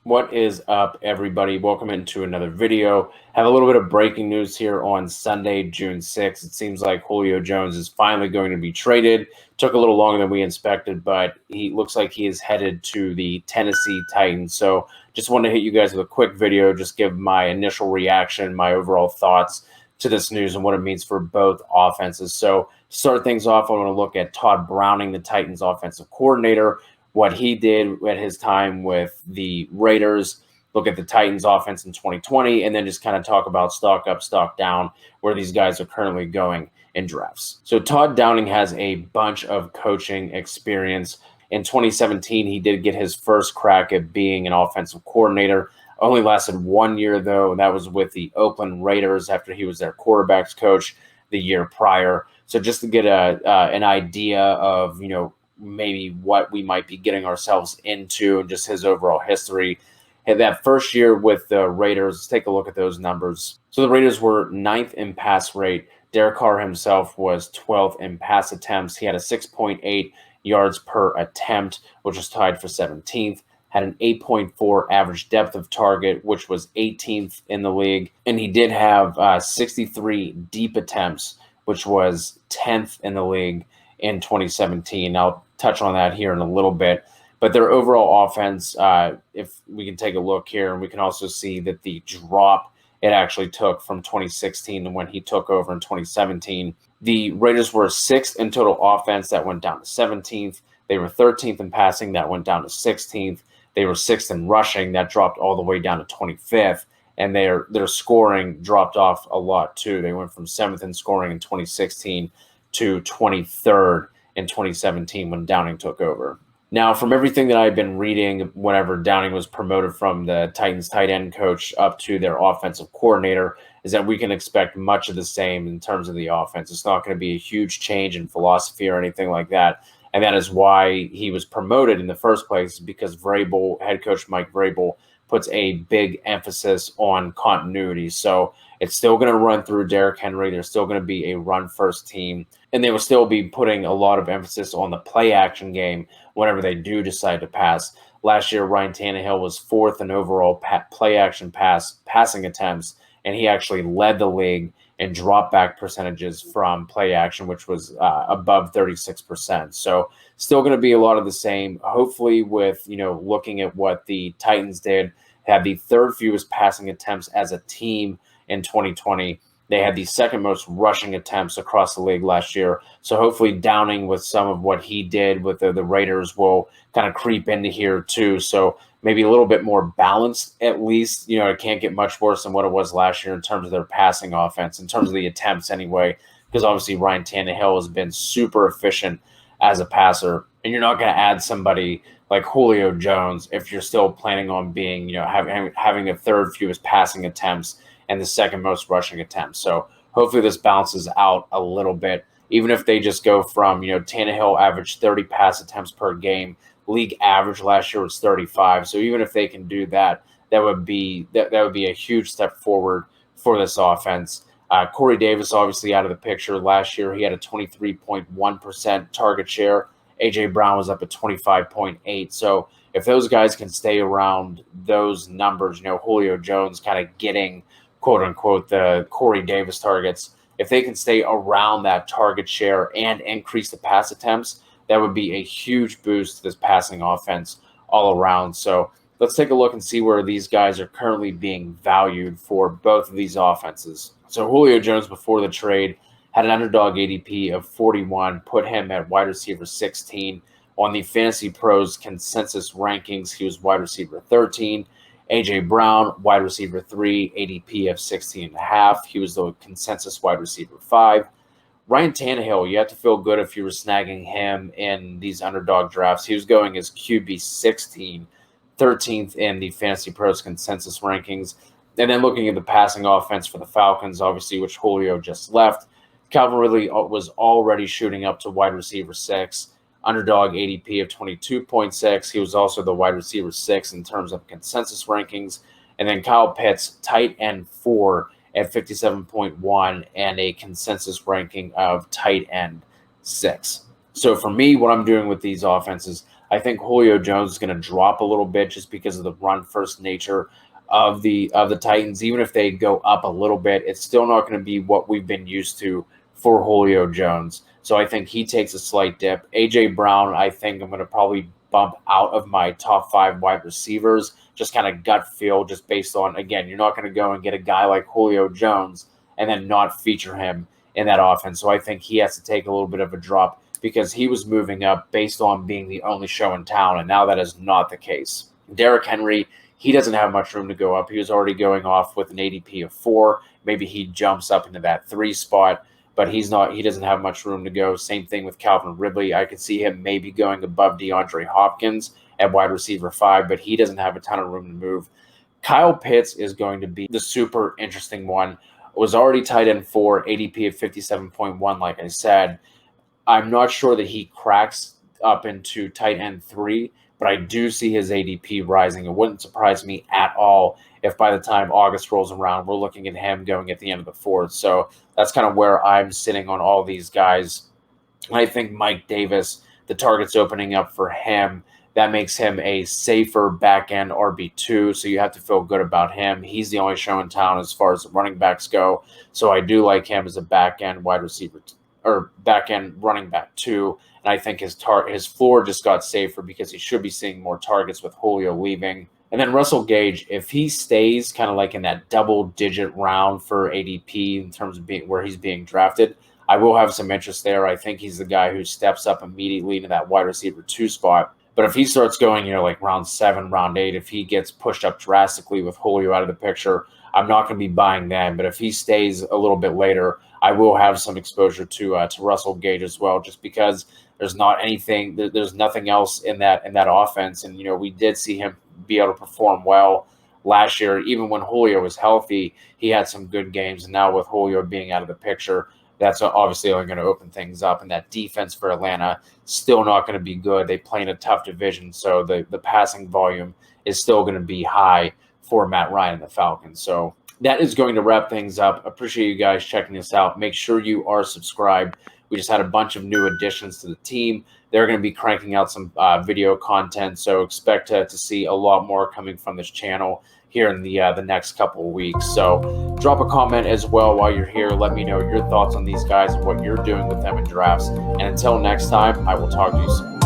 What is up, everybody? Welcome into another video. Have a little bit of breaking news here on Sunday, June 6th. It seems like Julio Jones is finally going to be traded. Took a little longer than we expected, but he looks like he is headed to the Tennessee Titans. So just wanted to hit you guys with a quick video, just give my initial reaction, my overall thoughts to this news and what it means for both offenses. So to start things off, I want to look at Todd Browning, the Titans offensive coordinator, what he did at his time with the Raiders, look at the Titans offense in 2020, and then just kind of talk about stock up, stock down, where these guys are currently going in drafts. So Todd Downing has a bunch of coaching experience. In 2017, he did get his first crack at being an offensive coordinator. Only lasted 1 year, though, and that was with the Oakland Raiders after he was their quarterbacks coach the year prior. So just to get an idea of, maybe what we might be getting ourselves into and just his overall history. And that first year with the Raiders, let's take a look at those numbers. So the Raiders were 9th in pass rate. Derek Carr himself was 12th in pass attempts. He had a 6.8 yards per attempt, which was tied for 17th. Had an 8.4 average depth of target, which was 18th in the league. And he did have 63 deep attempts, which was 10th in the league in 2017. I'll touch on that here in a little bit. But their overall offense, if we can take a look here, and we can also see that the drop it actually took from 2016 to when he took over in 2017. The Raiders were 6th in total offense. That went down to 17th. They were 13th in passing. That went down to 16th. They were 6th in rushing. That dropped all the way down to 25th. And their scoring dropped off a lot, too. They went from 7th in scoring in 2016 to 23rd in 2017 when Downing took over. Now, from everything that I've been reading, whenever Downing was promoted from the Titans tight end coach up to their offensive coordinator, is that we can expect much of the same in terms of the offense. It's not going to be a huge change in philosophy or anything like that. And that is why he was promoted in the first place, because head coach Mike Vrabel, puts a big emphasis on continuity. So it's still going to run through Derrick Henry. There's still going to be a run-first team, and they will still be putting a lot of emphasis on the play-action game whenever they do decide to pass. Last year, Ryan Tannehill was 4th in overall play-action passing attempts, and he actually led the league in drop-back percentages from play-action, which was above 36%. So still going to be a lot of the same. Hopefully with, looking at what the Titans did, had the 3rd fewest passing attempts as a team in 2020. They had the 2nd most rushing attempts across the league last year. So hopefully Downing, with some of what he did with the Raiders, will kind of creep into here too. So maybe a little bit more balanced at least. It can't get much worse than what it was last year in terms of their passing offense, in terms of the attempts anyway, because obviously Ryan Tannehill has been super efficient as a passer. And you're not going to add somebody like Julio Jones if you're still planning on being, having the 3rd fewest passing attempts and the 2nd most rushing attempts. So hopefully this balances out a little bit, even if they just go from, Tannehill averaged 30 pass attempts per game. League average last year was 35. So even if they can do that, that would be a huge step forward for this offense. Corey Davis obviously out of the picture. Last year he had a 23.1% target share. A.J. Brown was up at 25.8. So if those guys can stay around those numbers, Julio Jones kind of getting, quote unquote, the Corey Davis targets, if they can stay around that target share and increase the pass attempts, that would be a huge boost to this passing offense all around. So let's take a look and see where these guys are currently being valued for both of these offenses. So Julio Jones, before the trade, had an underdog ADP of 41, put him at wide receiver 16. On the Fantasy Pros consensus rankings, he was wide receiver 13. A.J. Brown, wide receiver 3, ADP of 16.5. He was the consensus wide receiver 5. Ryan Tannehill, you have to feel good if you were snagging him in these underdog drafts. He was going as QB 16, 13th in the Fantasy Pros consensus rankings. And then looking at the passing offense for the Falcons, obviously, which Julio just left, Calvin Ridley was already shooting up to wide receiver 6. Underdog ADP of 22.6. He was also the wide receiver 6 in terms of consensus rankings. And then Kyle Pitts, tight end 4 at 57.1 and a consensus ranking of tight end 6. So for me, what I'm doing with these offenses, I think Julio Jones is going to drop a little bit just because of the run first nature of the Titans. Even if they go up a little bit, it's still not going to be what we've been used to for Julio Jones. So I think he takes a slight dip. A.J. Brown, I think I'm going to probably bump out of my top 5 wide receivers, just kind of gut feel, just based on, again, you're not going to go and get a guy like Julio Jones and then not feature him in that offense. So I think he has to take a little bit of a drop because he was moving up based on being the only show in town, and now that is not the case. Derrick Henry, he doesn't have much room to go up. He was already going off with an ADP of 4. Maybe he jumps up into that 3 spot, but he doesn't have much room to go. Same thing with Calvin Ridley. I could see him maybe going above DeAndre Hopkins at wide receiver 5, but he doesn't have a ton of room to move. Kyle Pitts is going to be the super interesting one. Was already tight end 4, ADP of 57.1, like I said. I'm not sure that he cracks up into tight end 3, but I do see his ADP rising. It wouldn't surprise me at all if by the time August rolls around, we're looking at him going at the end of the 4th. So that's kind of where I'm sitting on all these guys. I think Mike Davis, the target's opening up for him. That makes him a safer back-end RB2, so you have to feel good about him. He's the only show in town as far as the running backs go, so I do like him as a back-end wide receiver or back-end running back 2, and I think his floor just got safer because he should be seeing more targets with Julio leaving. And then Russell Gage, if he stays kind of like in that double-digit round for ADP in terms of where he's being drafted, I will have some interest there. I think he's the guy who steps up immediately into that wide receiver 2 spot. But if he starts going, like round 7, round 8, if he gets pushed up drastically with Julio out of the picture, I'm not going to be buying then. But if he stays a little bit later, I will have some exposure to Russell Gage as well, just because there's nothing else in that offense. And we did see him be able to perform well last year. Even when Julio was healthy, he had some good games. And now with Julio being out of the picture, that's obviously only going to open things up. And that defense for Atlanta still not going to be good. They play in a tough division, so the passing volume is still going to be high for Matt Ryan and the Falcons. So that is going to wrap things up. Appreciate you guys checking this out. Make sure you are subscribed. We just had a bunch of new additions to the team. They're going to be cranking out some video content, so expect to see a lot more coming from this channel here in the next couple of weeks. So drop a comment as well while you're here. Let me know your thoughts on these guys and what you're doing with them in drafts. And until next time, I will talk to you soon.